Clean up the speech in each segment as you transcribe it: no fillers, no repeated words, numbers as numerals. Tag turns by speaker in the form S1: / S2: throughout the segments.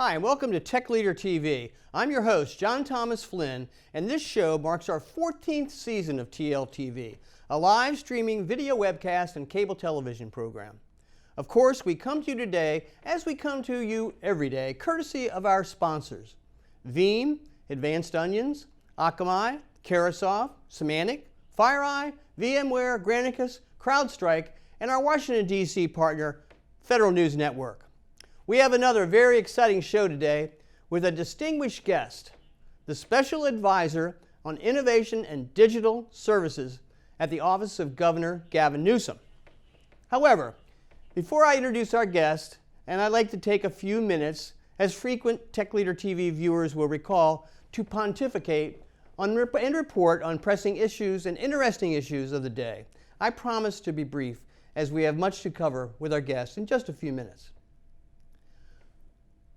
S1: Hi, and welcome to Tech Leader TV. I'm your host, John Thomas Flynn, and this show marks our 14th season of TLTV, a live streaming video webcast and cable television program. Of course, we come to you today, as we come to you every day, courtesy of our sponsors: Veeam, Advanced Onions, Akamai, Karasoft, Symantec, FireEye, VMware, Granicus, CrowdStrike, and our Washington, D.C. partner, Federal News Network. We have another very exciting show today with a distinguished guest, the Special Advisor on Innovation and Digital Services at the Office of Governor Gavin Newsom. However, before I introduce our guest, and I'd like to take a few minutes, as frequent Tech Leader TV viewers will recall, to pontificate and report on pressing issues and interesting issues of the day. I promise to be brief, as we have much to cover with our guest in just a few minutes.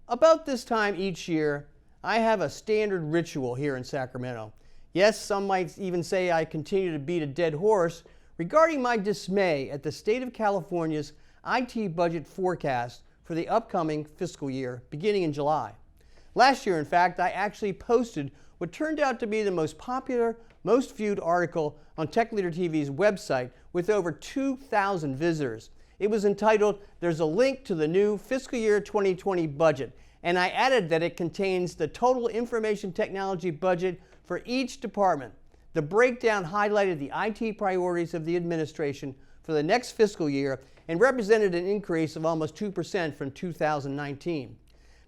S1: About this time each year, I have a standard ritual here in Sacramento. Yes, some might even say I continue to beat a dead horse regarding my dismay at the state of California's IT budget forecast for the upcoming fiscal year beginning in July. Last year, in fact, I actually posted what turned out to be the most popular, most viewed article on Tech Leader TV's website with over 2,000 visitors. It was entitled, "There's a link to the new fiscal year 2020 budget," and I added that it contains the total information technology budget for each department. The breakdown highlighted the IT priorities of the administration for the next fiscal year and represented an increase of almost 2% from 2019.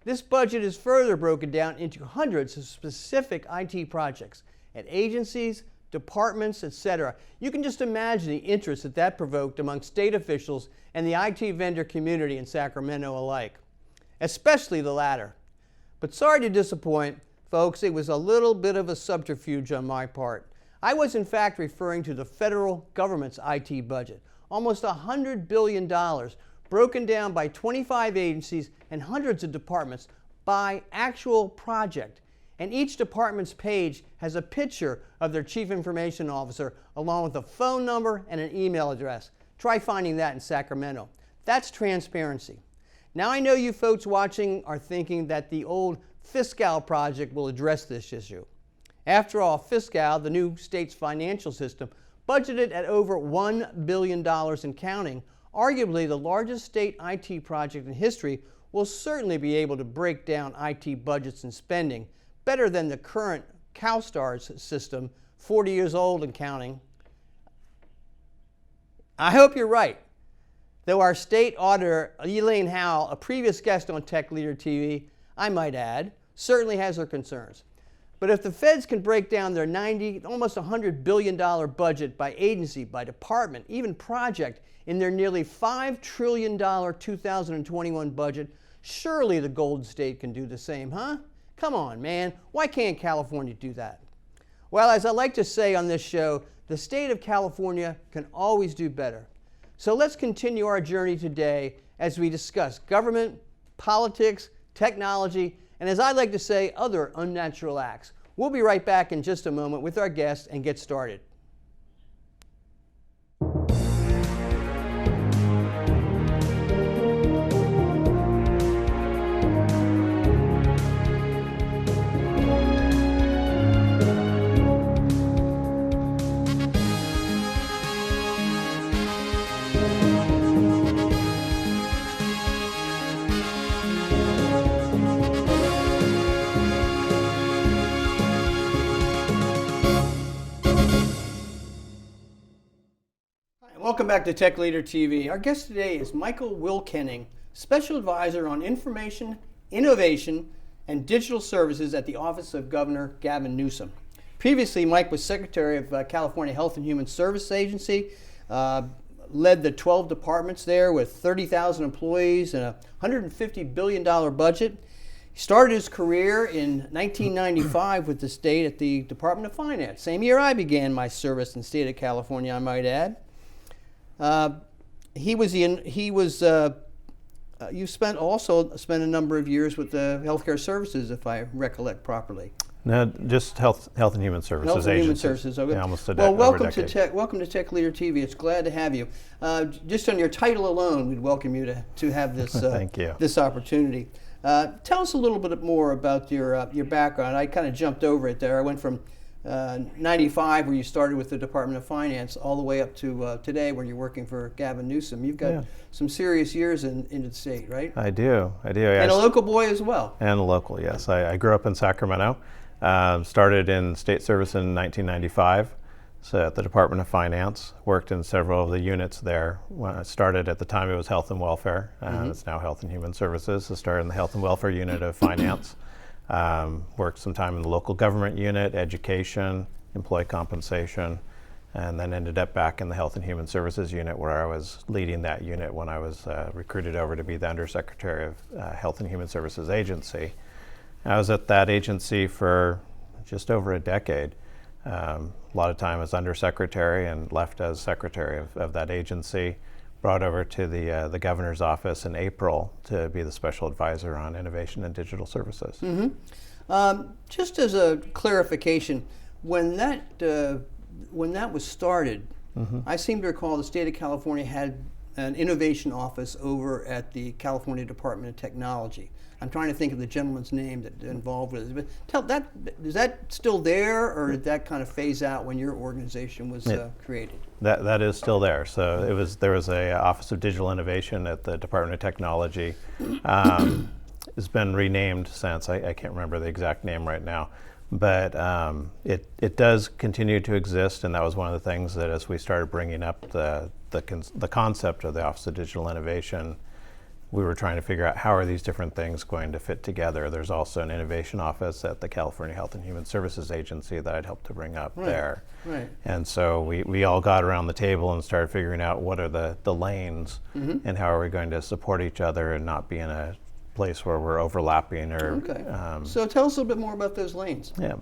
S1: This budget is further broken down into hundreds of specific IT projects at agencies, departments, etc. You can just imagine the interest that provoked among state officials and the IT vendor community in Sacramento alike, especially the latter. But sorry to disappoint, folks, it was a little bit of a subterfuge on my part. I was in fact referring to the federal government's IT budget, almost $100 billion, broken down by 25 agencies and hundreds of departments by actual project. And each department's page has a picture of their chief information officer along with a phone number and an email address. Try finding that in Sacramento. That's transparency. Now I know you folks watching are thinking that the old Fiscal project will address this issue. After all, Fiscal, the new state's financial system, budgeted at over $1 billion and counting, arguably the largest state IT project in history, will certainly be able to break down IT budgets and spending better than the current CalSTARS system, 40 years old and counting. I hope you're right. Though our state auditor, Elaine Howell, a previous guest on Tech Leader TV, I might add, certainly has her concerns. But if the feds can break down their almost $100 billion budget by agency, by department, even project, in their nearly $5 trillion 2021 budget, surely the Golden State can do the same, huh? Come on, man. Why can't California do that? Well, as I like to say on this show, the state of California can always do better. So let's continue our journey today as we discuss government, politics, technology, and as I like to say, other unnatural acts. We'll be right back in just a moment with our guest and get started. Welcome back to Tech Leader TV. Our guest today is Michael Wilkening, Special Advisor on Information, Innovation, and Digital Services at the Office of Governor Gavin Newsom. Previously, Mike was Secretary of California Health and Human Services Agency, led the 12 departments there with 30,000 employees and a $150 billion budget. He started his career in 1995 with the state at the Department of Finance. Same year I began my service in the state of California, I might add. You spent a number of years with the Healthcare Services, if I recollect properly.
S2: No, just Health and Human Services.
S1: Health and Human Services. Okay.
S2: Yeah, almost a
S1: well, welcome to Tech Leader TV. It's glad to have you. Just on your title alone, we'd welcome you to have this
S2: Thank you.
S1: This opportunity. Tell us a little bit more about your background. I kind of jumped over it there. I went from 95, where you started with the Department of Finance, all the way up to today, where you're working for Gavin Newsom. You've got some serious years into the state, right?
S2: I do.
S1: And a local boy as well.
S2: And a local, yes. I grew up in Sacramento. Started in state service in 1995. So at the Department of Finance, worked in several of the units there. When I started, at the time it was Health and Welfare. It's now Health and Human Services. So started in the Health and Welfare unit of Finance. Worked some time in the local government unit, education, employee compensation, and then ended up back in the Health and Human Services unit, where I was leading that unit when I was recruited over to be the Undersecretary of Health and Human Services Agency. I was at that agency for just over a decade. A lot of time as undersecretary and left as secretary of that agency. Brought over to the governor's office in April to be the special advisor on innovation and digital services.
S1: Just as a clarification, when that was started, I seem to recall the state of California had an innovation office over at the California Department of Technology. I'm trying to think of the gentleman's name that involved with it. But is that still there, or did that kind of phase out when your organization was created?
S2: That is still there. So there was a Office of Digital Innovation at the Department of Technology. It's been renamed since. I can't remember the exact name right now, but it does continue to exist, and that was one of the things that, as we started bringing up the concept of the Office of Digital Innovation, we were trying to figure out how are these different things going to fit together. There's also an innovation office at the California Health and Human Services Agency that I'd helped to bring up there.
S1: Right.
S2: And so we all got around the table and started figuring out what are the lanes and how are we going to support each other and not be in a place where we're overlapping or...
S1: Okay. So tell us a little bit more about those lanes.
S2: Yeah.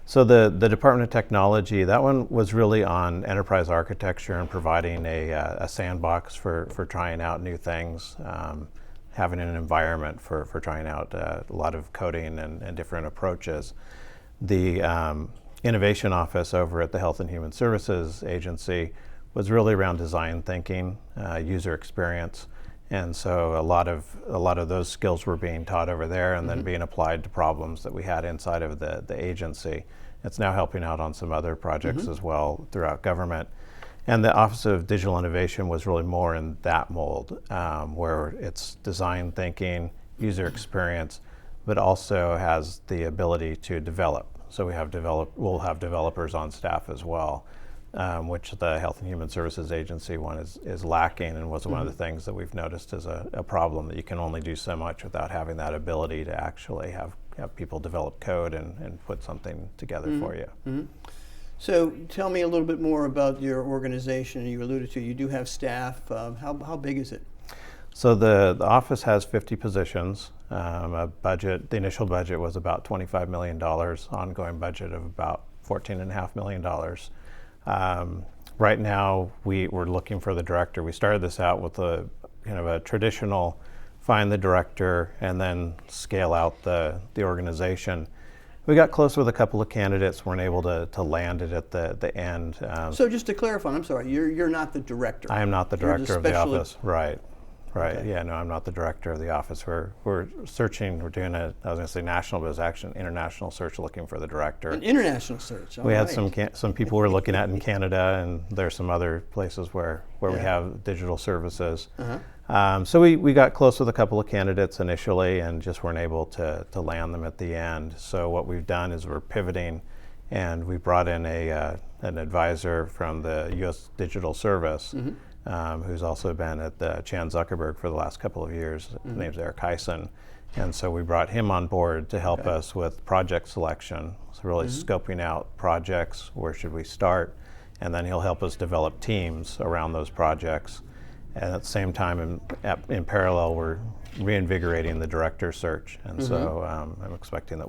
S2: So the Department of Technology, that one was really on enterprise architecture and providing a sandbox for trying out new things. Having an environment for trying out a lot of coding and different approaches. The innovation office over at the Health and Human Services Agency was really around design thinking, user experience, and so a lot of those skills were being taught over there and then being applied to problems that we had inside of the agency. It's now helping out on some other projects as well throughout government. And the Office of Digital Innovation was really more in that mold, where it's design thinking, user experience, but also has the ability to develop. So we'll have developers on staff as well, which the Health and Human Services Agency one is lacking, and was one of the things that we've noticed as a problem, that you can only do so much without having that ability to actually have people develop code and put something together for you.
S1: So tell me a little bit more about your organization. You alluded to you do have staff. How big is it?
S2: So the office has 50 positions. The initial budget was about $25 million, ongoing budget of about $14.5 million. Right now, we're looking for the director. We started this out with a kind of a traditional find the director and then scale out the organization. We got close with a couple of candidates, weren't able to land it at the end.
S1: So just to clarify, I'm sorry, you're not the director.
S2: I am not the director of the office. Right.
S1: Okay.
S2: Yeah, no, I'm not the director of the office. We're searching, we're doing I was going to say national, but it's actually an international search looking for the director.
S1: An international search, all
S2: We had
S1: right.
S2: some people we're looking at in Canada, and there's some other places where we have digital services. So we got close with a couple of candidates initially and just weren't able to land them at the end. So what we've done is we're pivoting, and we brought in an advisor from the U.S. Digital Service, who's also been at the Chan Zuckerberg for the last couple of years. His name's Eric Heisen. And so we brought him on board to help us with project selection. So really scoping out projects, where should we start? And then he'll help us develop teams around those projects. And at the same time, in parallel, we're reinvigorating the director search. And so I'm expecting that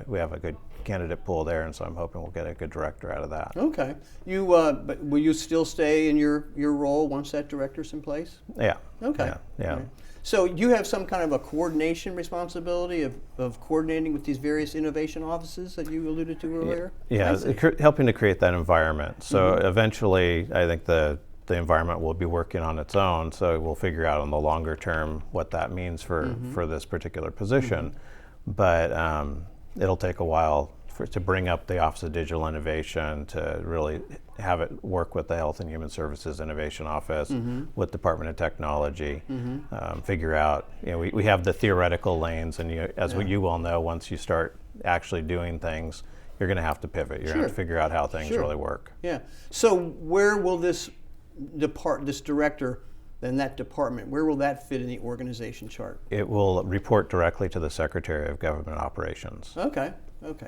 S2: we have a good candidate pool there, and so I'm hoping we'll get a good director out of that.
S1: Okay. But will you still stay in your role once that director's in place?
S2: Yeah.
S1: Okay.
S2: Yeah.
S1: Right. So you have some kind of a coordination responsibility of coordinating with these various innovation offices that you alluded to earlier?
S2: Yeah, helping to create that environment. So eventually, I think the the environment will be working on its own, so we'll figure out on the longer term what that means for this particular position. But it'll take a while to bring up the Office of Digital Innovation, to really have it work with the Health and Human Services Innovation Office, with Department of Technology, figure out, we have the theoretical lanes, and as you well know, once you start actually doing things, you're going to have to pivot. You're going to have to figure out how things really work.
S1: Yeah. So where will this director, then that department, where will that fit in the organization chart?
S2: It will report directly to the Secretary of Government Operations.
S1: Okay,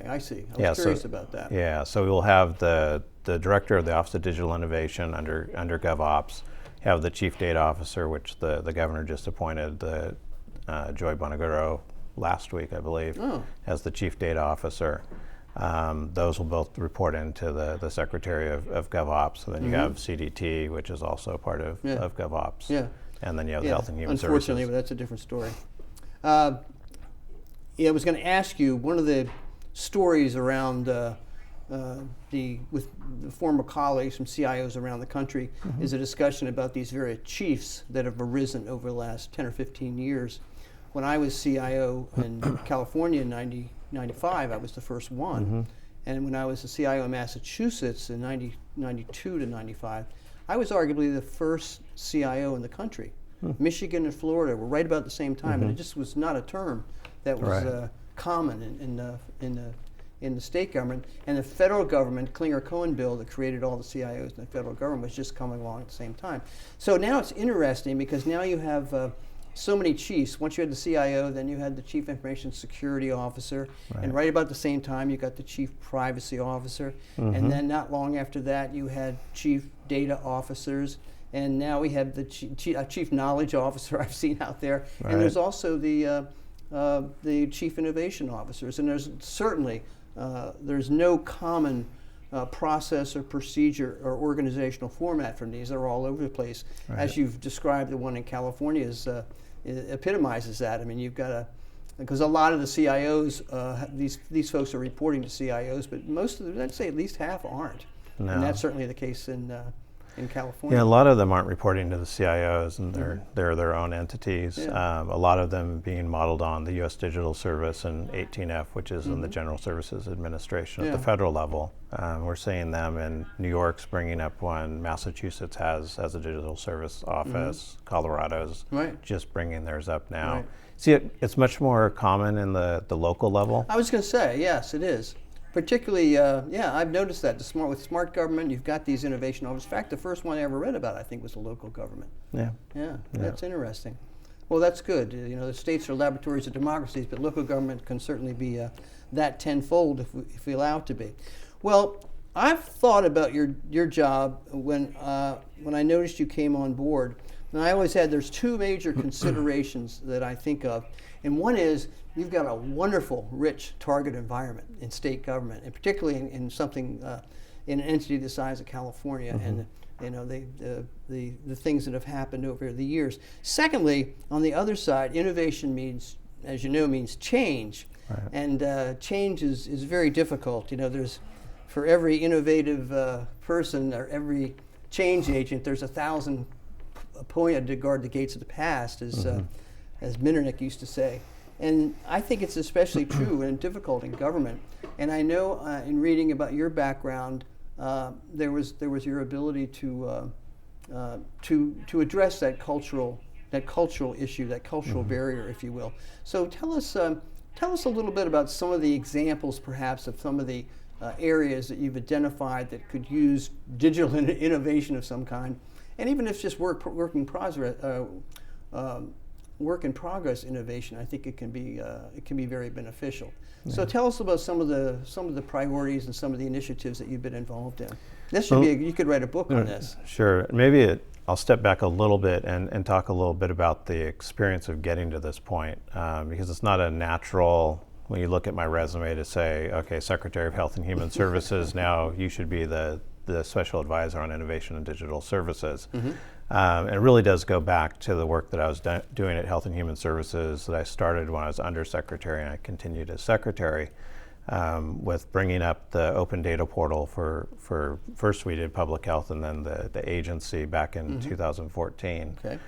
S1: I see. I was curious about that.
S2: Yeah, so we will have the director of the Office of Digital Innovation under GovOps, have the Chief Data Officer, which the governor just appointed, Joy Bonaguro last week, I believe, as the Chief Data Officer. Those will both report into the Secretary of GovOps. And then you have CDT, which is also part of GovOps. Yeah. And then you have the Health and Human Services.
S1: Unfortunately, but that's a different story. I was going to ask you, one of the stories around with the former colleagues from CIOs around the country is a discussion about these various chiefs that have arisen over the last 10 or 15 years. When I was CIO in California in 1995, I was the first one. And when I was the CIO in Massachusetts in 92 to 95, I was arguably the first CIO in the country. Michigan and Florida were right about the same time, and it just was not a term that was common in the state government. And the federal government, Klinger-Cohen bill that created all the CIOs in the federal government, was just coming along at the same time. So now it's interesting because now you have so many chiefs. Once you had the CIO, then you had the Chief Information Security Officer, and right about the same time you got the Chief Privacy Officer, and then not long after that you had Chief Data Officers, and now we have the Chief Knowledge Officer I've seen out there, and there's also the Chief Innovation Officers, and there's certainly there's no common process or procedure or organizational format from these. They're all over the place. As you've described, the one in California epitomizes that. I mean, you've got because a lot of the CIOs, these folks are reporting to CIOs, but most of them, I'd say at least half aren't. No. And that's certainly the case in California.
S2: Yeah, a lot of them aren't reporting to the CIOs, and they're their own entities. A lot of them being modeled on the U.S. Digital Service and 18F, which is in the General Services Administration at the federal level. We're seeing them in New York's bringing up one. Massachusetts has a digital service office. Colorado's just bringing theirs up now. See, it's much more common in the local level.
S1: I was going to say, yes, it is. Particularly, I've noticed that with smart government, you've got these innovation offices. In fact, the first one I ever read about, I think, was the local government. Yeah, that's interesting. Well, that's good. The states are laboratories of democracies, but local government can certainly be that tenfold if we allow it to be. Well, I've thought about your job when I noticed you came on board, and I always had there's two major considerations that I think of, and one is you've got a wonderful, rich target environment in state government, and particularly in something in an entity the size of California, and the things that have happened over the years. Secondly, on the other side, innovation means, as you know, means change, and change is very difficult. There's for every innovative person or every change agent, there's 1,000 appointed to guard the gates of the past, as Metternich used to say. And I think it's especially true and difficult in government. And I know in reading about your background, there was your ability to address that cultural issue, that cultural barrier, if you will. So tell us a little bit about some of the examples, perhaps, of some of the areas that you've identified that could use digital innovation of some kind, and even if it's just work in progress innovation. I think it can be very beneficial. So tell us about some of the priorities and some of the initiatives that you've been involved in. This should you could write a book on this.
S2: Sure. Maybe I'll step back a little bit and talk a little bit about the experience of getting to this point, because it's not a natural, when you look at my resume, to say, okay, Secretary of Health and Human Services, now you should be the Special Advisor on Innovation and Digital Services. And it really does go back to the work that I was doing at Health and Human Services that I started when I was Undersecretary and I continued as Secretary. with bringing up the open data portal for first we did public health and then the agency back in 2014.
S1: Okay.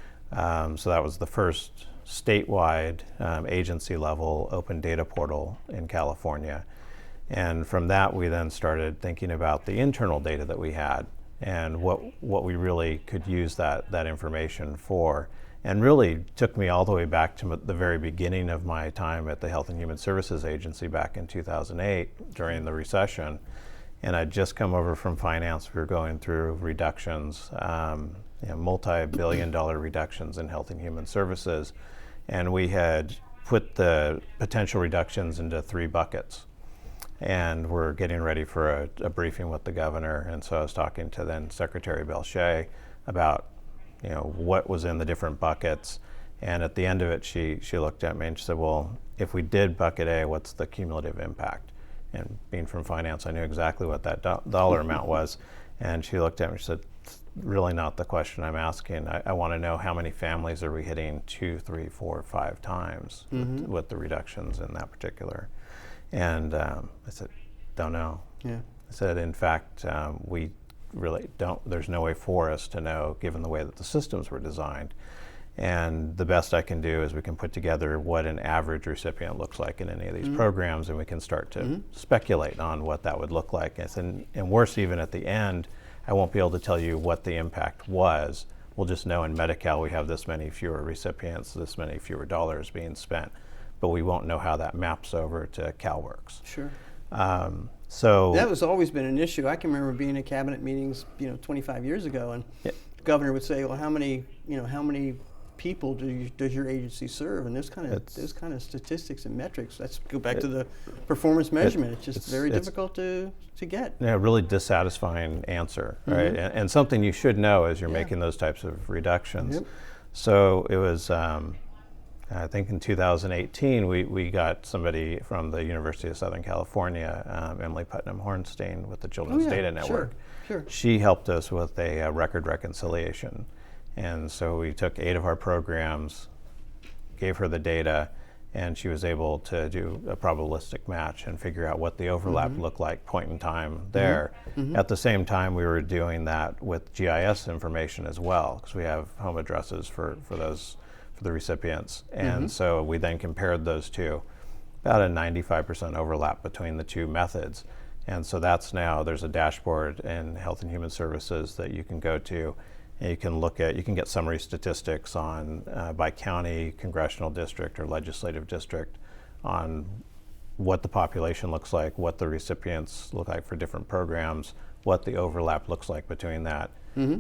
S2: So that was the first statewide agency level open data portal in California. And from that, we then started thinking about the internal data that we had and what we really could use that information for. And really took me all the way back to the very beginning of my time at the Health and Human Services Agency back in 2008 during the recession. And I'd just come over from finance. We were going through reductions, multi-billion-dollar reductions in Health and Human Services. And we had put the potential reductions into 3 buckets. And we're getting ready for a briefing with the governor. And so I was talking to then Secretary Belshé about what was in the different buckets. And at the end of it, she looked at me and she said, well, if we did bucket A, what's the cumulative impact? And being from finance, I knew exactly what that dollar amount was. And she looked at me and she said, it's really not the question I'm asking. I want to know how many families are we hitting 2, 3, 4, 5 times with the reductions in that particular. And I said, don't know.
S1: Yeah.
S2: I said, in fact, we really don't, there's no way for us to know given the way that the systems were designed. And the best I can do is we can put together what an average recipient looks like in any of these programs, and we can start to speculate on what that would look like. And worse, even at the end, I won't be able to tell you what the impact was. We'll just know in Medi-Cal we have this many fewer recipients, this many fewer dollars being spent, but we won't know how that maps over to CalWORKs.
S1: Sure.
S2: So
S1: that has always been an issue. I can remember being at cabinet meetings, 25 years ago, and the governor would say, "Well, how many people does your agency serve?" And those kind of statistics and metrics. Let's go back to the performance measurement. It's just very difficult to get.
S2: Yeah, really dissatisfying answer, right? And something you should know as you're making those types of reductions.
S1: Yep.
S2: So it was. I think in 2018, we got somebody from the University of Southern California, Emily Putnam Hornstein, with the Children's Data Network.
S1: Sure.
S2: She helped us with a record reconciliation. And so we took 8 of our programs, gave her the data, and she was able to do a probabilistic match and figure out what the overlap looked like point in time there. At the same time, we were doing that with GIS information as well, because we have home addresses for the recipients. And so we then compared those two, about a 95% overlap between the two methods. And so that's now, there's a dashboard in Health and Human Services that you can go to, and you can get summary statistics on by county, congressional district, or legislative district on what the population looks like, what the recipients look like for different programs, what the overlap looks like between that,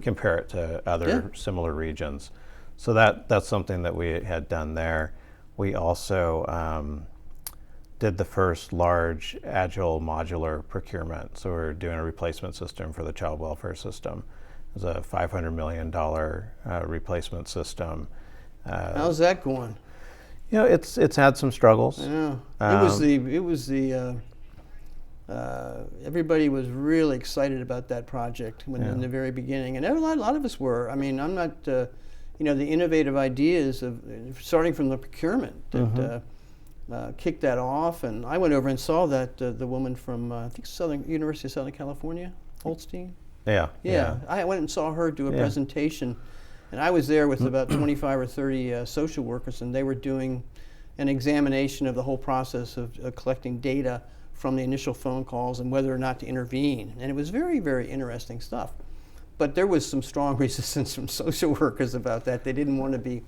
S2: compare it to other similar regions. So that's something that we had done there. We also did the first large agile modular procurement. So we're doing a replacement system for the child welfare system. It was a $500 million replacement system.
S1: How's that going?
S2: It's had some struggles.
S1: Yeah. It was the everybody was really excited about that project in the very beginning, and a lot of us were. I mean, I'm not. The innovative ideas of starting from the procurement that kicked that off, and I went over and saw that the woman from I think University of Southern California, Holstein.
S2: Yeah.
S1: I went and saw her do a presentation, and I was there with about 25 or 30 social workers, and they were doing an examination of the whole process of collecting data from the initial phone calls and whether or not to intervene, and it was very, very interesting stuff. But there was some strong resistance from social workers about that. They didn't want to be,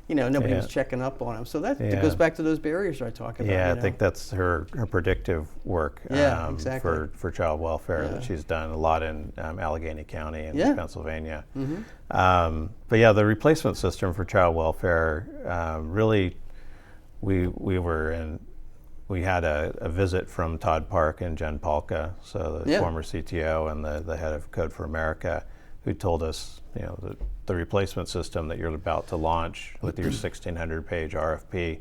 S1: nobody was checking up on them. So that goes back to those barriers I talk about.
S2: Yeah, I think that's her predictive work
S1: exactly.
S2: for child welfare that she's done a lot in Allegheny County in Pennsylvania. But yeah, the replacement system for child welfare, really, we had a visit from Todd Park and Jen Palka, so the former CTO and the head of Code for America, who told us, the replacement system that you're about to launch with your 1,600-page RFP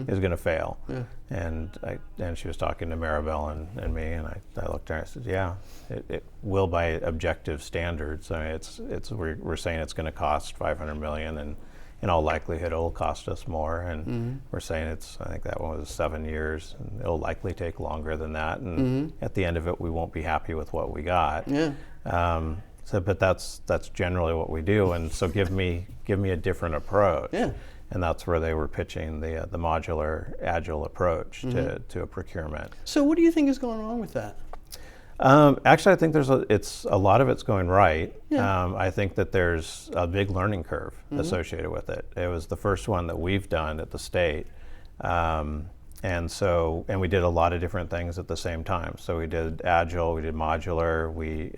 S2: is going to fail. Yeah. And she was talking to Maribel and me, and I looked at her and I said, yeah, it will by objective standards. I mean, we're saying it's going to cost $500 million, in all likelihood it'll cost us more, and we're saying I think that one was 7 years, and it'll likely take longer than that, and at the end of it we won't be happy with what we got. But that's generally what we do, and so give me a different approach. And that's where they were pitching the modular agile approach to a procurement.
S1: So what do you think is going wrong with that?
S2: Actually, I think a lot of it's going right. I think that there's a big learning curve associated with it. It was the first one that we've done at the state. And we did a lot of different things at the same time. So we did agile, we did modular, we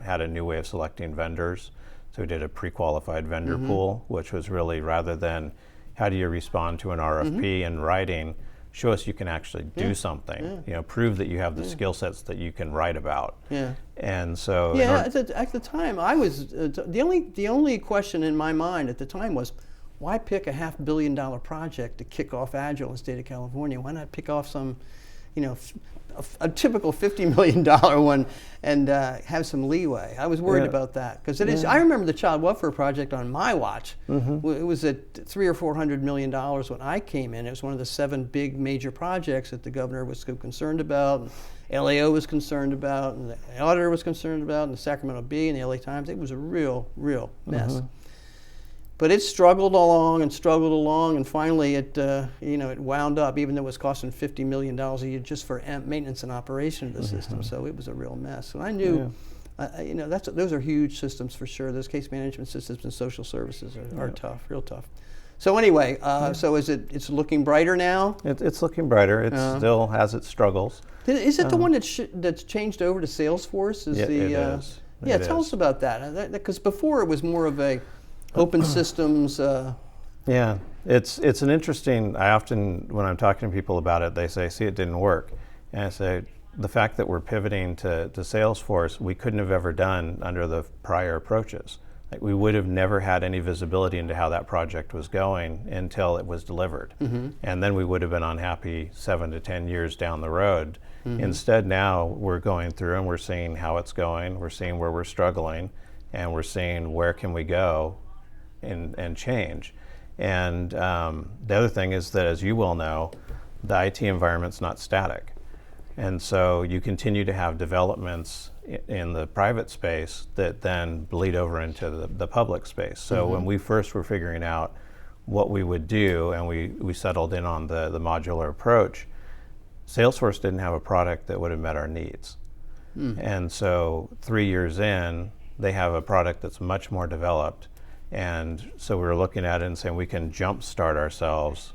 S2: had a new way of selecting vendors. So we did a pre-qualified vendor pool, which was really, rather than how do you respond to an RFP in writing, show us you can actually do something. Prove that you have the skill sets that you can write about. And so
S1: at the time, I was the only question in my mind at the time was, why pick a $500 million project to kick off Agile in the state of California? Why not pick off some, a typical $50 million one and have some leeway? I was worried about that because it is. I remember the child welfare project on my watch. It was at $300 or $400 million when I came in. It was one of the 7 big major projects that the governor was concerned about, and LAO was concerned about, and the auditor was concerned about, and the Sacramento Bee and the LA Times. It was a real mess. But it struggled along, and finally it wound up, even though it was costing $50 million a year just for maintenance and operation of the system. So it was a real mess. And I knew, those are huge systems for sure. Those case management systems and social services are tough, real tough. So anyway, so it's looking brighter now?
S2: It's looking brighter. It still has its struggles.
S1: Is it the one that's changed over to Salesforce?
S2: It is.
S1: Tell us about that. Because before it was more of a open systems.
S2: It's an interesting. I often, when I'm talking to people about it, they say, "See, it didn't work," and I say, the fact that we're pivoting to Salesforce, we couldn't have ever done under the prior approaches. Like, we would have never had any visibility into how that project was going until it was delivered, and then we would have been unhappy 7 to 10 years down the road. Instead, now we're going through and we're seeing how it's going. We're seeing where we're struggling, and we're seeing where can we go and change. And the other thing is that, as you well know, the IT environment's not static. And so you continue to have developments in the private space that then bleed over into the public space. So when we first were figuring out what we would do, and we settled in on the modular approach, Salesforce didn't have a product that would have met our needs. And so 3 years in, they have a product that's much more developed. And so we were looking at it and saying we can jumpstart ourselves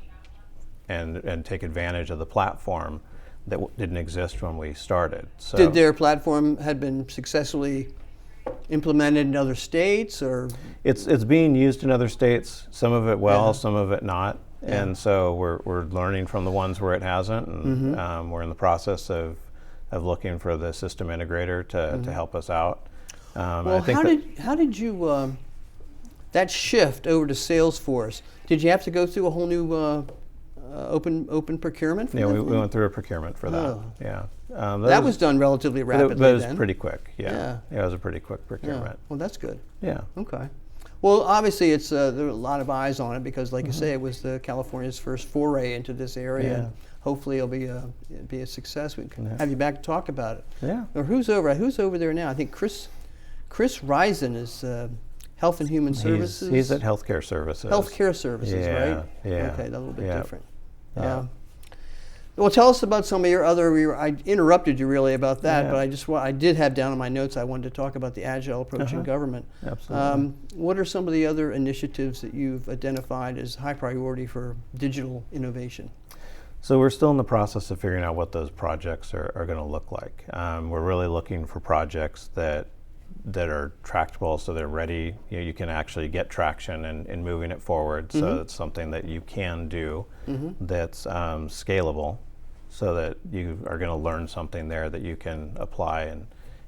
S2: and take advantage of the platform that didn't exist when we started. So
S1: did their platform had been successfully implemented in other states, or?
S2: It's being used in other states, some of it well, some of it not. And so we're learning from the ones where it hasn't, and we're in the process of looking for the system integrator to help us out.
S1: Well, I think how did you that shift over to Salesforce? Did you have to go through a whole new open procurement for that?
S2: We went through a procurement for that.
S1: That was done relatively rapidly.
S2: But it was pretty quick. It was a pretty quick procurement.
S1: Well, that's good.
S2: Yeah.
S1: Okay. Well, obviously, there are a lot of eyes on it because, like you say, it was California's first foray into this area. And hopefully, it'll be a success. We can have you back to talk about it.
S2: Yeah.
S1: Or who's over there now? I think Chris Risen is Health and Human Services.
S2: He's at Healthcare Services.
S1: Healthcare Services, right?
S2: Yeah.
S1: Okay, a little bit different.
S2: Yeah.
S1: Well, tell us about some of your other. I interrupted you really about that, but I did have down in my notes. I wanted to talk about the agile approach in government.
S2: Absolutely.
S1: What are some of the other initiatives that you've identified as high priority for digital innovation?
S2: So we're still in the process of figuring out what those projects are going to look like. We're really looking for projects that are tractable, so they're ready. You can actually get traction in moving it forward. So it's something that you can do that's scalable, so that you are going to learn something there that you can apply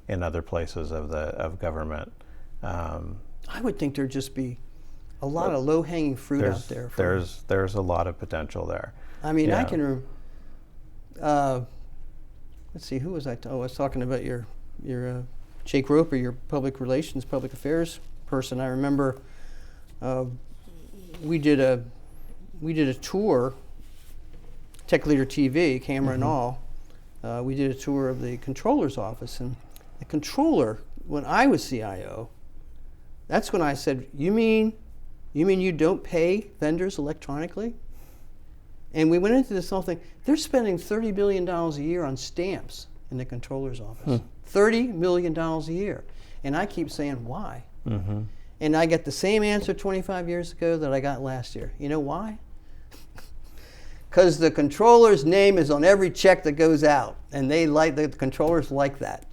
S2: in other places of government.
S1: I would think there'd just be a lot of low-hanging fruit out there.
S2: There's a lot of potential there.
S1: I mean, I can. Let's see, who was I? I was talking about your Jake Roper, your public relations, public affairs person. I remember we did a tour, Tech Leader TV, camera and all. We did a tour of the controller's office, and the controller, when I was CIO, that's when I said, you mean you don't pay vendors electronically? And we went into this whole thing. They're spending $30 billion a year on stamps in the controller's office. $30 million a year. And I keep saying, why? And I get the same answer 25 years ago that I got last year. You know why? Because the controller's name is on every check that goes out, and the controllers like that.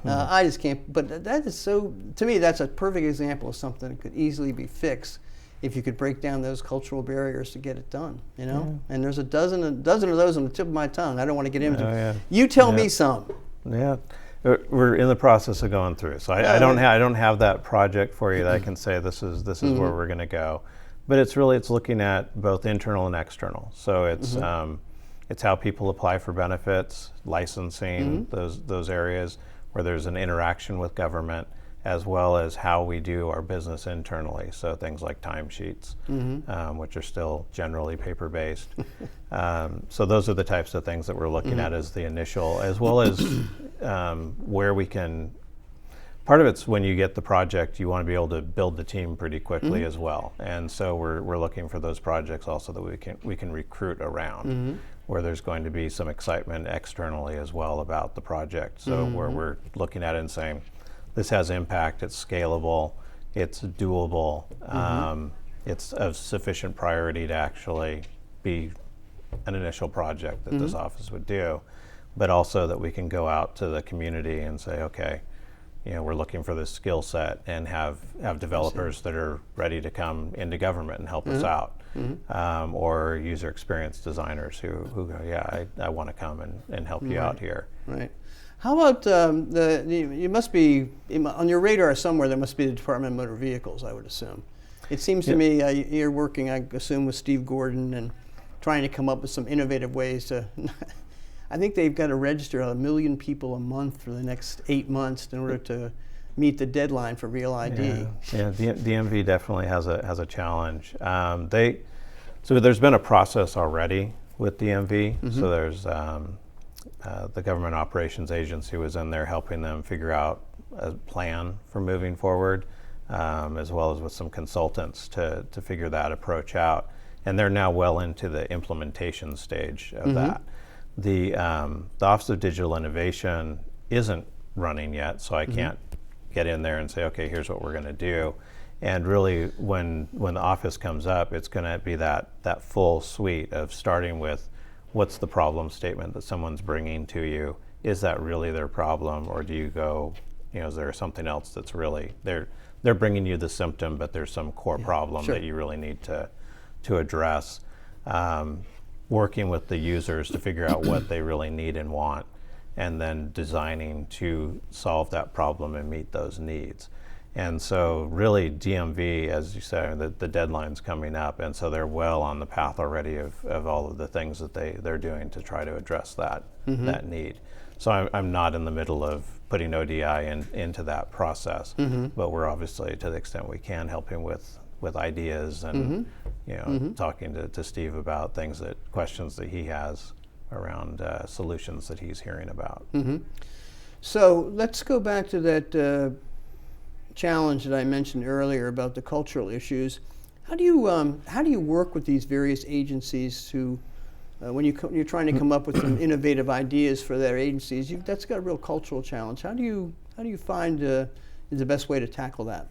S1: I just can't, but that is so, to me, that's a perfect example of something that could easily be fixed if you could break down those cultural barriers to get it done, you know? And there's a dozen of those on the tip of my tongue. I don't want to get into it. You tell me some.
S2: Yeah, we're in the process of going through it. So I don't have that project for you that I can say this is where we're going to go. But it's looking at both internal and external. So it's how people apply for benefits, licensing, those areas where there's an interaction with government, as well as how we do our business internally. So things like timesheets, which are still generally paper-based. So those are the types of things that we're looking at as the initial, as well as where we can. Part of it's when you get the project, you want to be able to build the team pretty quickly as well. And so we're looking for those projects also that we can recruit around, where there's going to be some excitement externally as well about the project. So where we're looking at it and saying, this has impact, it's scalable, it's doable, it's of sufficient priority to actually be an initial project that this office would do, but also that we can go out to the community and say, okay, we're looking for this skill set, and have developers that are ready to come into government and help us out, or user experience designers who go, yeah, I want to come and help you out here.
S1: Right. How about you must be on your radar somewhere? There must be the Department of Motor Vehicles, I would assume. It seems to me you're working, I assume, with Steve Gordon and trying to come up with some innovative ways to. I think they've got to register 1 million people a month for the next 8 months in order to meet the deadline for Real ID.
S2: Yeah, DMV definitely has a challenge. So there's been a process already with DMV. So there's the Government Operations Agency was in there helping them figure out a plan for moving forward, as well as with some consultants to figure that approach out. And they're now well into the implementation stage of that. The Office of Digital Innovation isn't running yet, so I can't get in there and say, okay, here's what we're going to do. And really, when the office comes up, it's going to be that full suite of starting with what's the problem statement that someone's bringing to you. Is that really their problem, or do you go, is there something else that's really they're bringing you the symptom, but there's some core problem that you really need to address. Working with the users to figure out what they really need and want, and then designing to solve that problem and meet those needs. And so really DMV, as you said, the deadline's coming up, and so they're well on the path already of all of the things that they're doing to try to address that need. So I'm not in the middle of putting ODI into that process, but we're obviously, to the extent we can, helping with ideas and talking to Steve about questions that he has around solutions that he's hearing about.
S1: So let's go back to that challenge that I mentioned earlier about the cultural issues. How do you work with these various agencies who, when you're trying to come up with some innovative ideas for their agencies, that's got a real cultural challenge. How do you find is the best way to tackle that?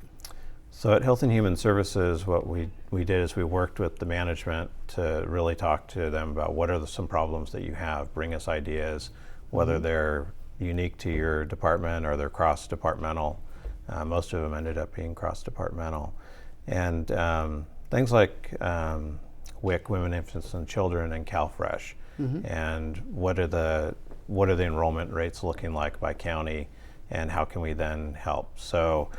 S2: So at Health and Human Services, what we did is we worked with the management to really talk to them about what are some problems that you have, bring us ideas, whether they're unique to your department or they're cross-departmental. Most of them ended up being cross-departmental. And things like WIC, Women, Infants, and Children, and CalFresh, and what are the enrollment rates looking like by county, and how can we then help? So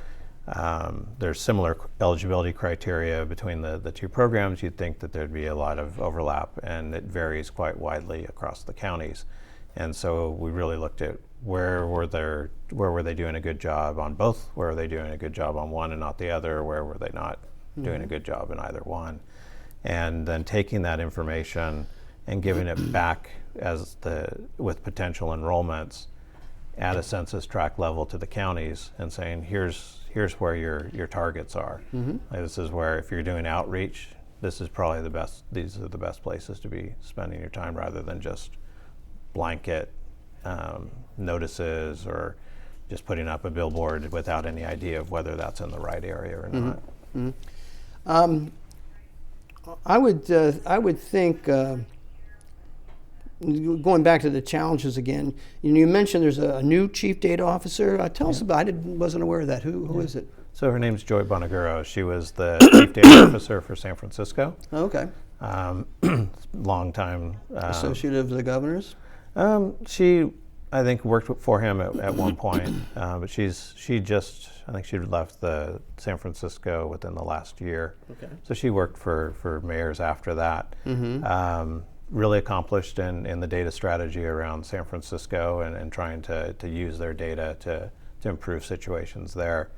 S2: there's similar eligibility criteria between the two programs. You'd think that there'd be a lot of overlap, and it varies quite widely across the counties. And so we really looked at where were they doing a good job on both, where were they doing a good job on one and not the other, where were they not doing a good job in either one. and then taking that information and giving it back with potential enrollments at a census tract level to the counties and saying, here's where your targets are. Like, this is where, if you're doing outreach, this is probably these are the best places to be spending your time, rather than just blanket notices or just putting up a billboard without any idea of whether that's in the right area or not.
S1: I would think, going back to the challenges again, you mentioned there's a new chief data officer. Tell us about it. I wasn't aware of that. Who is it?
S2: So her name's Joy Bonaguro. She was the chief data officer for San Francisco.
S1: Okay.
S2: Long time.
S1: Associate of the governor's?
S2: She, I think, worked for him at one point, but I think she left the San Francisco within the last year.
S1: Okay.
S2: So she worked for mayors after that. Really accomplished in the data strategy around San Francisco and trying to use their data to improve situations there.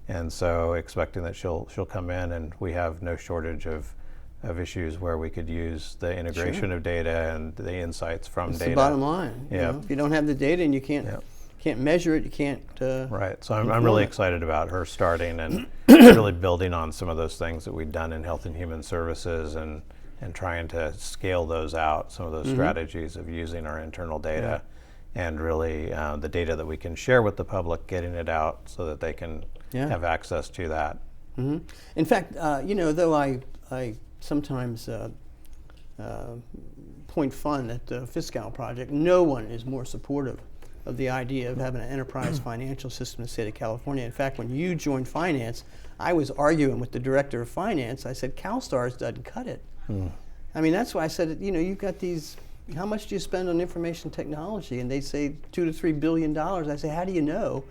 S2: And so expecting that she'll come in, and we have no shortage of issues where we could use the integration of data and the insights from
S1: That's
S2: data.
S1: the bottom line.
S2: Yeah.
S1: If you don't have the data and you can't measure it, you can't.
S2: Right. So I'm really excited about her starting and really building on some of those things that we've done in Health and Human Services and trying to scale those out, some of those strategies of using our internal data and really the data that we can share with the public, getting it out so that they can have access to that.
S1: In fact, though I sometimes point fun at the Fiscal Project, no one is more supportive of the idea of having an enterprise financial system in the state of California. In fact, when you joined finance, I was arguing with the director of finance. I said, CalSTARS doesn't cut it. I mean, that's why I said, you've got these, how much do you spend on information technology? And they say $2 to $3 billion. I say, how do you know?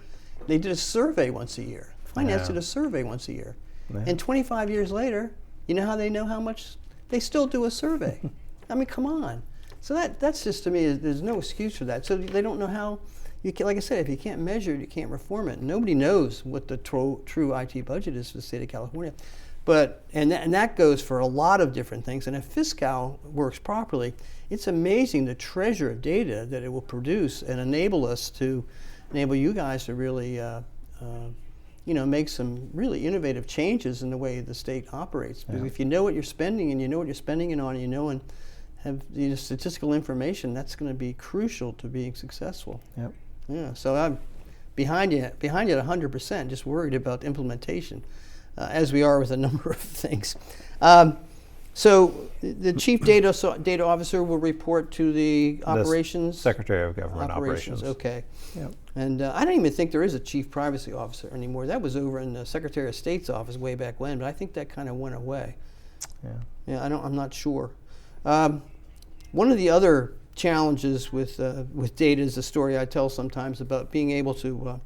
S1: They did a survey once a year. Finance did a survey once a year. And 25 years later, you know how they know how much? They still do a survey. I mean, come on. So that's just, to me, there's no excuse for that. So they don't know how, like I said, if you can't measure it, you can't reform it. Nobody knows what the true IT budget is for the state of California. But, and that goes for a lot of different things. And if Fiscal works properly, it's amazing the treasure of data that it will produce and enable you guys to really, make some really innovative changes in the way the state operates. Because if you know what you're spending and you know what you're spending it on, and have statistical information, that's going to be crucial to being successful.
S2: Yep.
S1: Yeah. So I'm behind you at 100%. Just worried about implementation. As we are with a number of things. So the chief data officer will report to the operations?
S2: Secretary of Government Operations.
S1: Okay.
S2: Yep.
S1: And I don't even think there is a chief privacy officer anymore. That was over in the Secretary of State's office way back when, but I think that kind of went away. Yeah, I'm not sure. One of the other challenges with data is a story I tell sometimes about being able to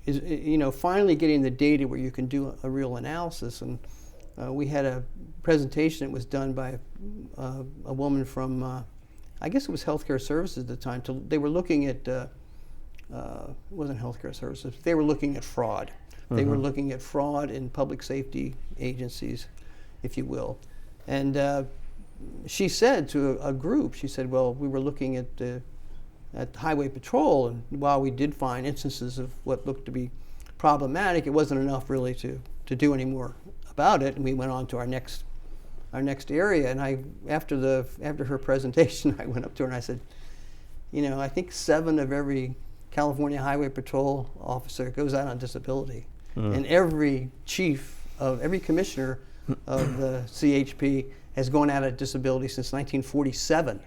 S1: is finally getting the data where you can do a real analysis. And we had a presentation that was done by a woman from, I guess it was Healthcare Services at the time. They were looking at, it wasn't Healthcare Services, they were looking at fraud. They were looking at fraud in public safety agencies, if you will. And she said to a group, she said, well, we were looking at Highway Patrol, and while we did find instances of what looked to be problematic, it wasn't enough really to do any more about it, and we went on to our next area. And after her presentation, I went up to her and I said, I think 7 of every California Highway Patrol officer goes out on disability, and every commissioner of the CHP has gone out on disability since 1947.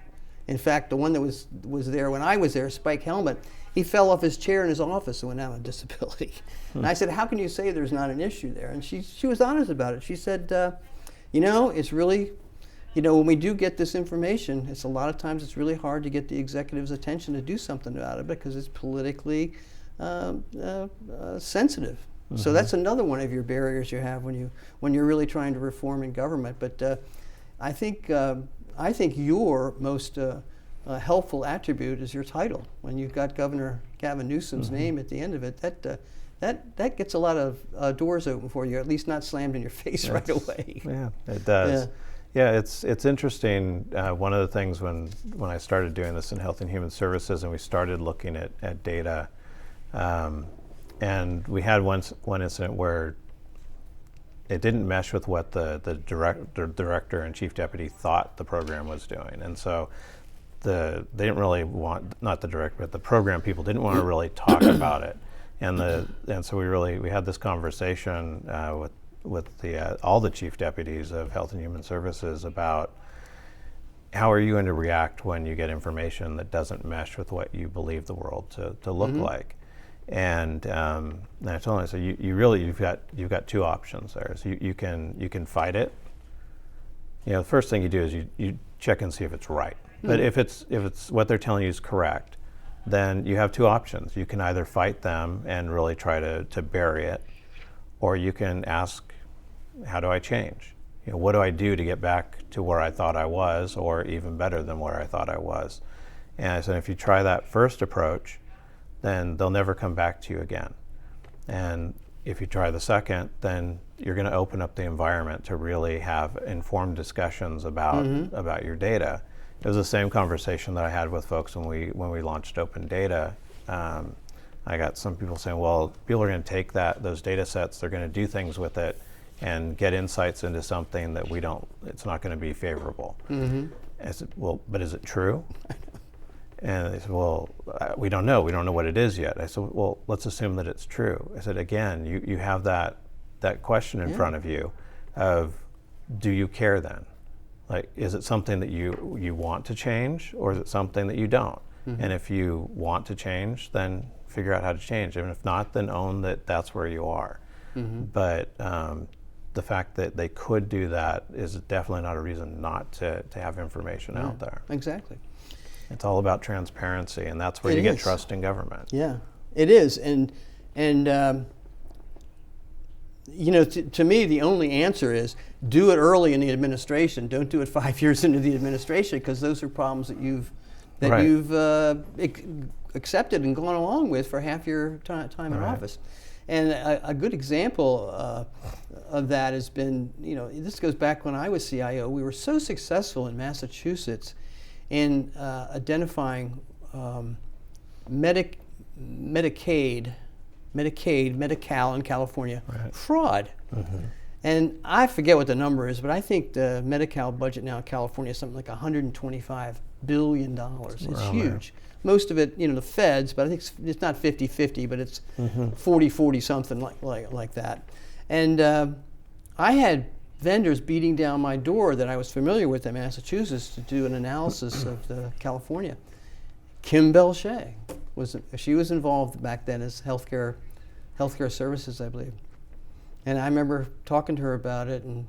S1: In fact, the one that was there when I was there, Spike Helmet, he fell off his chair in his office and went out on disability. And I said, how can you say there's not an issue there? And she was honest about it. She said, it's really, when we do get this information, it's a lot of times it's really hard to get the executive's attention to do something about it because it's politically sensitive. So that's another one of your barriers you have when you're really trying to reform in government. But I think your most helpful attribute is your title. When you've got Governor Gavin Newsom's name at the end of it, that that gets a lot of doors open for you, at least not slammed in your face right away.
S2: Yeah, it does. Yeah, it's interesting. One of the things when I started doing this in Health and Human Services, and we started looking at data, and we had one incident where it didn't mesh with what the director and chief deputy thought the program was doing, and so they didn't really want, not the director, but the program people didn't want to really talk about it, and so we had this conversation with all the chief deputies of Health and Human Services about how are you going to react when you get information that doesn't mesh with what you believe the world to look like. And I told them, I said, you've got two options there. So you can fight it. The first thing you do is you check and see if it's right. But if it's what they're telling you is correct, then you have two options. You can either fight them and really try to bury it, or you can ask, how do I change? What do I do to get back to where I thought I was, or even better than where I thought I was? And I said, if you try that first approach, then they'll never come back to you again. And if you try the second, then you're going to open up the environment to really have informed discussions about your data. It was the same conversation that I had with folks when we launched open data. I got some people saying, well, people are going to take those data sets, they're going to do things with it and get insights into something that it's not going to be favorable. I said, well, but is it true? And they said, well, we don't know. We don't know what it is yet. I said, well, let's assume that it's true. I said, again, you have that question in front of you of, do you care then? Like, is it something that you want to change, or is it something that you don't? And if you want to change, then figure out how to change. And if not, then own that that's where you are. But the fact that they could do that is definitely not a reason not to have information out there.
S1: Exactly.
S2: It's all about transparency, and that's where you get trust in government.
S1: Yeah, it is. And to me, the only answer is do it early in the administration. Don't do it 5 years into the administration, because those are problems that you've accepted and gone along with for half your time in office. And a good example of that has been, this goes back when I was CIO. We were so successful in Massachusetts in identifying Medicaid, Medi-Cal in California fraud. And I forget what the number is, but I think the Medi-Cal budget now in California is something like $125 billion. It's huge. Most of it, the feds, but I think it's not 50-50, but it's 40-40 something like that. And I had vendors beating down my door that I was familiar with in Massachusetts to do an analysis of the California. Kim Belshea was involved back then as healthcare services, I believe. And I remember talking to her about it, and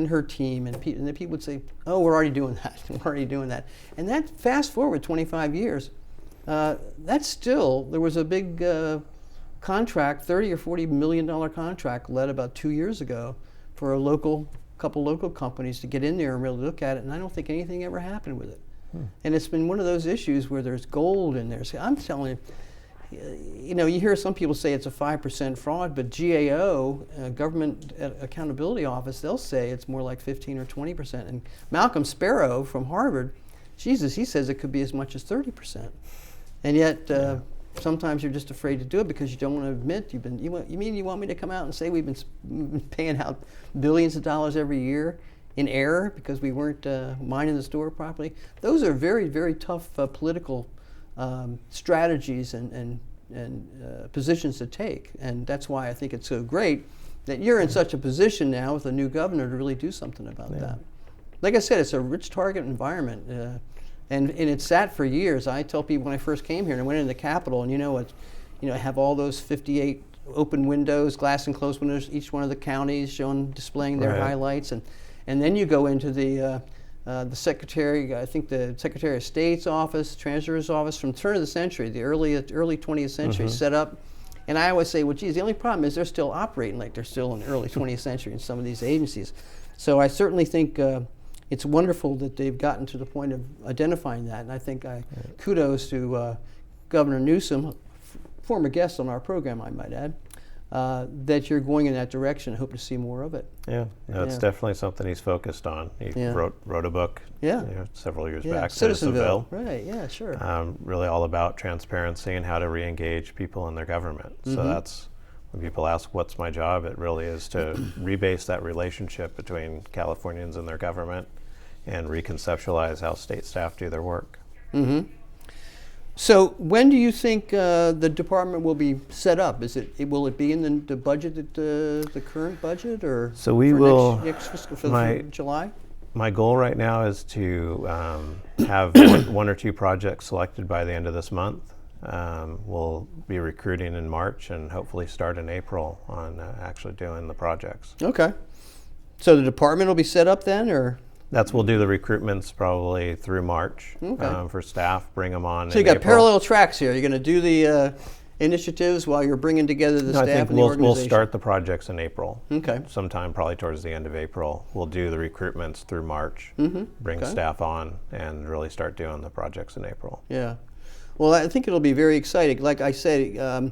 S1: her team, and the people would say, "Oh, we're already doing that. We're already doing that." And that, fast forward 25 years, that's still, there was a big contract, $30 or $40 million contract, led about 2 years ago for a couple local companies to get in there and really look at it. And I don't think anything ever happened with it. And it's been one of those issues where there's gold in there. So I'm telling you, you hear some people say it's a 5% fraud, but GAO, Government Accountability Office, they'll say it's more like 15 or 20%. And Malcolm Sparrow from Harvard, Jesus, he says it could be as much as 30%. And yet, sometimes you're just afraid to do it because you don't want to admit you mean you want me to come out and say we've been paying out billions of dollars every year in error because we weren't mining the store properly? Those are very, very tough political strategies and positions to take, and that's why I think it's so great that you're in such a position now with a new governor to really do something about that. Like I said, it's a rich target environment, and it's sat for years. I tell people when I first came here and I went into the Capitol, and have all those 58 open windows, glass enclosed windows, each one of the counties displaying their highlights, and then you go into the Secretary, I think the Secretary of State's office, Treasurer's office from the turn of the century, the early 20th century, set up. And I always say, well, geez, the only problem is they're still operating like they're still in the early 20th century in some of these agencies. So I certainly think it's wonderful that they've gotten to the point of identifying that. And I think kudos to Governor Newsom former guest on our program, I might add, that you're going in that direction. I hope to see more of it.
S2: Yeah, no, it's definitely something he's focused on. He wrote a book several years back,
S1: Citizenville. Right, yeah, sure.
S2: Really all about transparency and how to re-engage people in their government. So that's, when people ask what's my job, it really is to rebase that relationship between Californians and their government and reconceptualize how state staff do their work.
S1: So when do you think the department will be set up? Will it be in the budget, the current budget, or
S2: so we will
S1: next fiscal for July?
S2: My goal right now is to have one or two projects selected by the end of this month. We'll be recruiting in March and hopefully start in April on actually doing the projects.
S1: Okay. So the department will be set up then, or?
S2: We'll do the recruitments probably through March for staff, bring them on.
S1: So you got parallel tracks here. You're going to do the initiatives while you're bringing together the staff
S2: I think
S1: and the organization?
S2: We'll start the projects in April.
S1: Okay.
S2: Sometime probably towards the end of April. We'll do the recruitments through March, bring staff on, and really start doing the projects in April.
S1: Yeah. Well, I think it'll be very exciting. Like I said,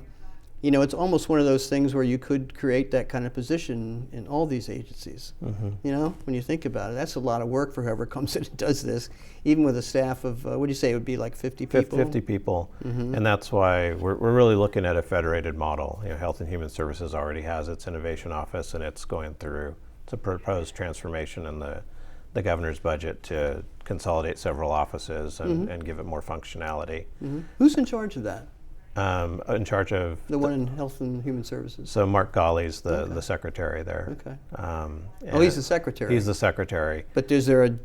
S1: it's almost one of those things where you could create that kind of position in all these agencies. When you think about it, that's a lot of work for whoever comes in and does this, even with a staff of, what do you say, it would be like 50 people?
S2: 50 people, and that's why we're really looking at a federated model. Health and Human Services already has its innovation office, and it's going through a proposed transformation in the governor's budget to consolidate several offices and give it more functionality.
S1: Who's in charge of that?
S2: In charge of
S1: the one in Health and Human Services.
S2: So Mark Golly's the secretary there.
S1: Okay. He's the secretary.
S2: He's the secretary.
S1: But is there a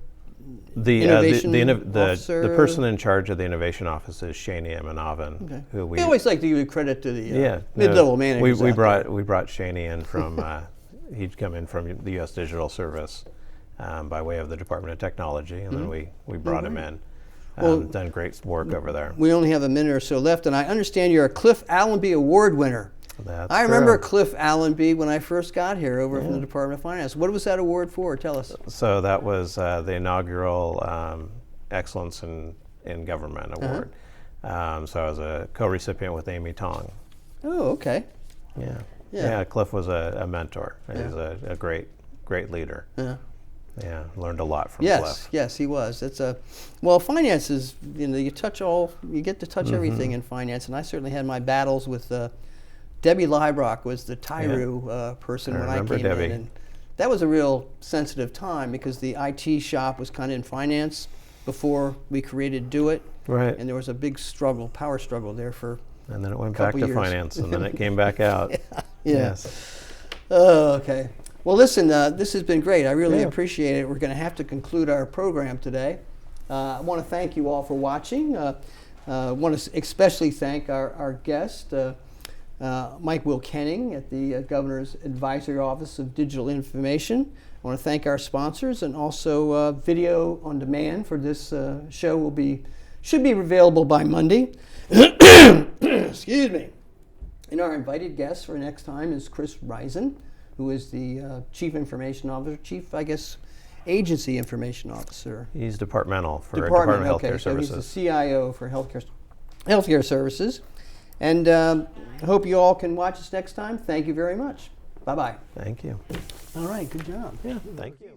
S2: the person in charge of the innovation office is Shani Amanavan, who we
S1: always like to give credit to the mid-level managers.
S2: We brought Shani in from he'd come in from the U.S. Digital Service by way of the Department of Technology, and then we brought him in. Done great work over there.
S1: We only have a minute or so left, and I understand you're a Cliff Allenby Award winner.
S2: That's
S1: I remember Cliff Allenby when I first got here over from the Department of Finance. What was that award for? Tell us.
S2: So that was the inaugural Excellence in Government Award. So I was a co-recipient with Amy Tong.
S1: Oh, okay.
S2: Yeah, Cliff was a mentor. He's a great leader. Yeah, learned a lot from Cliff.
S1: Yes, he was. Finance is, you get to touch everything in finance, and I certainly had my battles with Debbie Leibrock was the Tyru person when I came in, and that was a real sensitive time because the IT shop was kind of in finance before we created Do It,
S2: right?
S1: And there was a big power struggle there for.
S2: And then it went back to finance, and then it came back out.
S1: Yes. Oh, okay. Well, listen, this has been great. I really appreciate it. We're going to have to conclude our program today. I want to thank you all for watching. I want to especially thank our guest, Mike Wilkening at the Governor's Advisory Office of Digital Information. I want to thank our sponsors, and also video on demand for this show should be available by Monday. Excuse me. And our invited guest for next time is Chris Risen, who is the Chief Information Officer, Agency Information Officer.
S2: He's departmental for Department of Healthcare Services.
S1: So he's the CIO for Healthcare Services. And I hope you all can watch us next time. Thank you very much. Bye-bye.
S2: Thank you.
S1: All right, good job.
S2: Yeah, thank you.